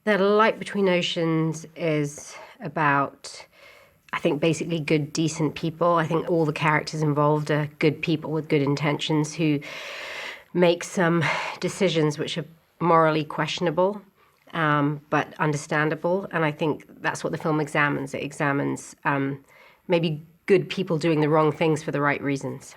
The Light Between Oceans is about, I think, basically good, decent people. I think all the characters involved are good people with good intentions who make some decisions which are morally questionable, but understandable. And I think that's what the film examines. It examines maybe good people doing the wrong things for the right reasons.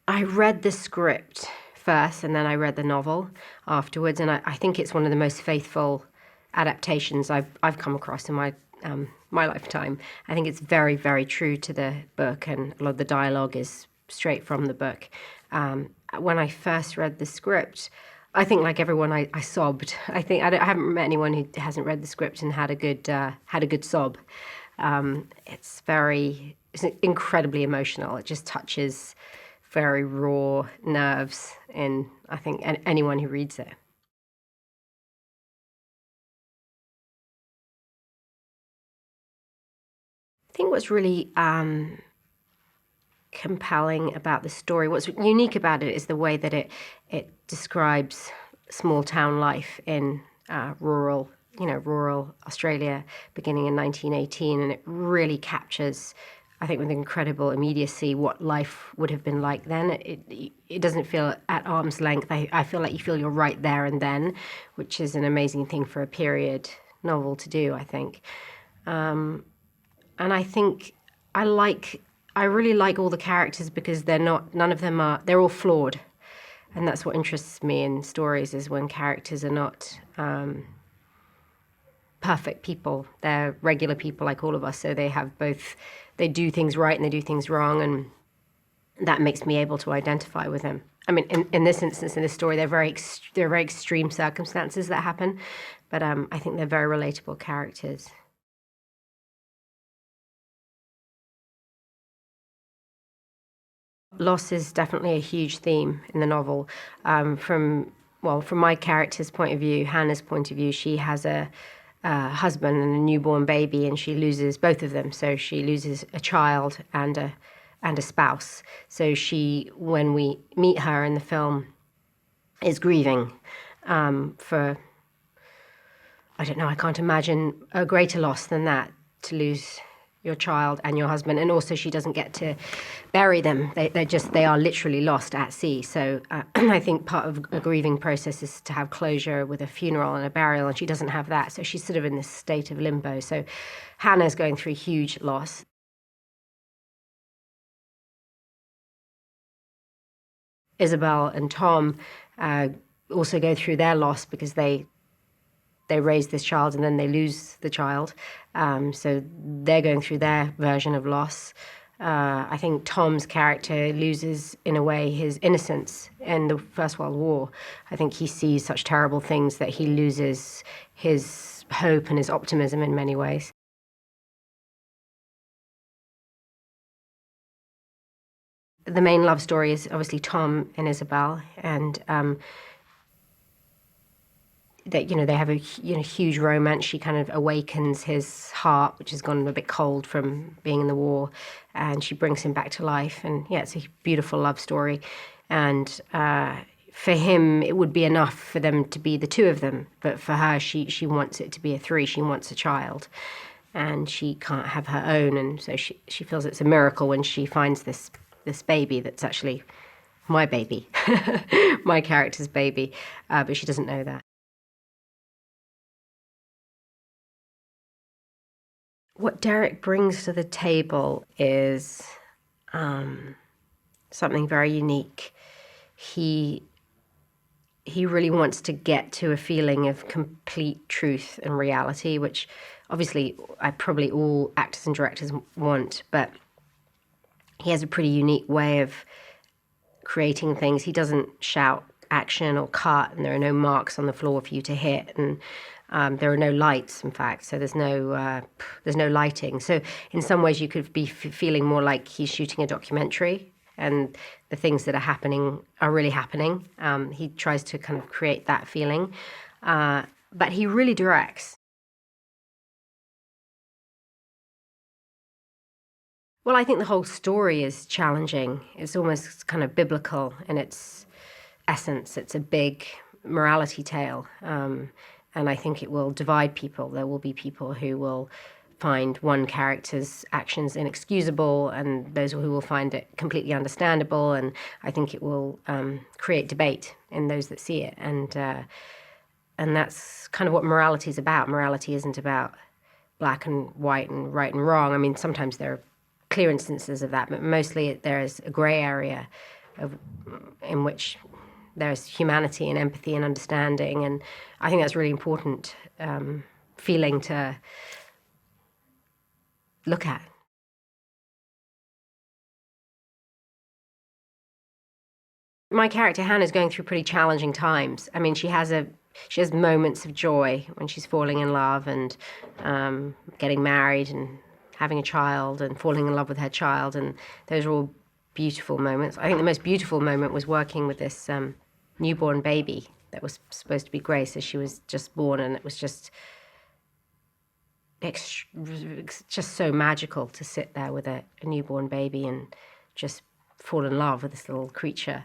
I read the script first, and then I read the novel afterwards, and I think it's one of the most faithful adaptations I've come across in my lifetime. I think it's very, very true to the book, and a lot of the dialogue is straight from the book. When I first read the script, I think, like everyone, I sobbed. I think I haven't met anyone who hasn't read the script and had a good sob. It's incredibly emotional. It just touches very raw nerves in, I think, anyone who reads it. I think what's really compelling about the story, what's unique about it, is the way that it describes small town life in rural Australia beginning in 1918, and it really captures, I think, with incredible immediacy, what life would have been like then. It doesn't feel at arm's length. I feel like you feel you're right there and then, which is an amazing thing for a period novel to do, I think. And I think I really like all the characters because none of them are, they're all flawed. And that's what interests me in stories, is when characters are not perfect people. They're regular people like all of us, so they do things right and they do things wrong, and that makes me able to identify with them. I mean, in this instance, in this story, they're very extreme circumstances that happen, but I think they're very relatable characters. Loss is definitely a huge theme in the novel. From my character's point of view, Hannah's point of view, she has a husband and a newborn baby, and she loses both of them. So she loses a child and a spouse. So she, when we meet her in the film, is grieving for, I don't know, I can't imagine a greater loss than that, to lose your child and your husband. And also she doesn't get to bury them. They are literally lost at sea. So I think part of a grieving process is to have closure with a funeral and a burial, and she doesn't have that. So she's sort of in this state of limbo. So Hannah's going through huge loss. Isabel and Tom also go through their loss because they raise this child and then they lose the child. So they're going through their version of loss. I think Tom's character loses, in a way, his innocence in the First World War. I think he sees such terrible things that he loses his hope and his optimism in many ways. The main love story is obviously Tom and Isabel, and they have a huge romance. She kind of awakens his heart, which has gone a bit cold from being in the war, and she brings him back to life. And yeah, it's a beautiful love story. And for him, it would be enough for them to be the two of them, but for her, she wants it to be a three. She wants a child, and she can't have her own, and so she feels it's a miracle when she finds this baby that's actually my baby, my character's baby, but she doesn't know that. What Derek brings to the table is something very unique. He really wants to get to a feeling of complete truth and reality, which obviously probably all actors and directors want, but he has a pretty unique way of creating things. He doesn't shout action or cut, and there are no marks on the floor for you to hit, and there are no lights, in fact, so there's no lighting. So in some ways you could be feeling more like he's shooting a documentary, and the things that are happening are really happening. He tries to kind of create that feeling, but he really directs. Well, I think the whole story is challenging. It's almost kind of biblical in its essence. It's a big morality tale, and I think it will divide people. There will be people who will find one character's actions inexcusable, and those who will find it completely understandable. And I think it will create debate in those that see it. And that's kind of what morality is about. Morality isn't about black and white and right and wrong. I mean, sometimes there are clear instances of that, but mostly there is a grey area in which there's humanity and empathy and understanding. And I think that's really important feeling to look at. My character Hannah is going through pretty challenging times. I mean, she has moments of joy when she's falling in love and getting married and having a child and falling in love with her child, and those are all beautiful moments. I think the most beautiful moment was working with this newborn baby that was supposed to be Grace, as she was just born, and it was just so magical to sit there with a newborn baby and just fall in love with this little creature.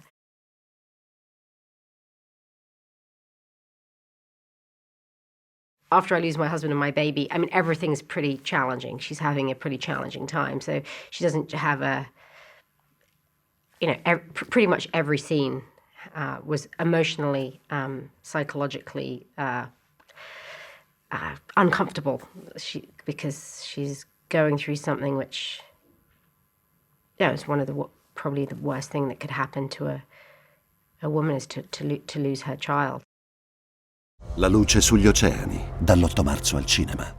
After I lose my husband and my baby, I mean, everything's pretty challenging. She's having a pretty challenging time. So she doesn't have pretty much every scene was emotionally, psychologically uncomfortable because she's going through something which, is one of probably the worst thing that could happen to a woman is to lose her child. La luce sugli oceani, dall'8 marzo al cinema.